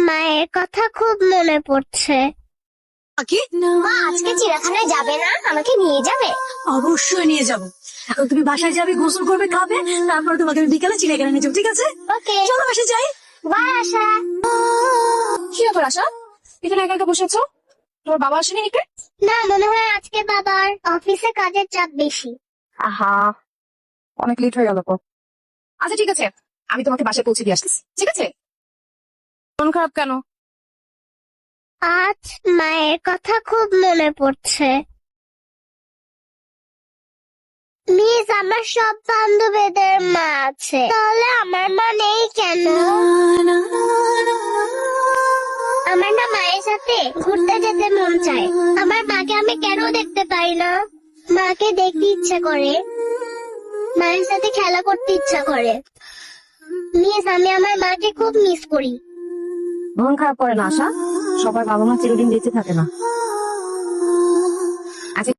মায়ের কথা খুব মনে পড়ছে। কি? মা আজকে চিড়িয়াখানায় যাবে না? আমাকে নিয়ে যাবে? অবশ্যই নিয়ে যাবো। এখন তুমি বাসায় যাবে, গোসল করবে, খাবে, তারপরে তোমাকে আমি বিকালে চিড়িয়াখানা নিয়ে যাবো, ঠিক আছে? ওকে, চলো বাসায় যাই। বাই আশা। কি ব্যাপার আশা, এখানে একা একা বসে আছো? তোমার বাবা আসেনি নাকি? না, মনে হয় আজকে বাবার অফিসে কাজের চাপ বেশি। আহা, অনেক লেট হয়ে গেল তো। আচ্ছা ঠিক আছে, আমি তোমাকে বাসায় পৌঁছে দিয়ে আসতেছি, ঠিক আছে? মন খারাপ কেন? আজ মায়ের কথা খুব মনে পড়ছে। মিস, আমার সব বান্ধবীদের মা আছে, তাহলে আমার মা নেই কেন? আমার না মায়ের সাথে ঘুরতে যেতে মন চায়। আমার মাকে আমি কেন দেখতে পাই না? মাকে দেখতে ইচ্ছা করে, মায়ের সাথে খেলা করতে ইচ্ছা করে। মিস, আমি আমার মাকে খুব মিস করি। মন খারাপ করে না আশা, সবার বাবা মা চিরদিন বেঁচে থাকে না।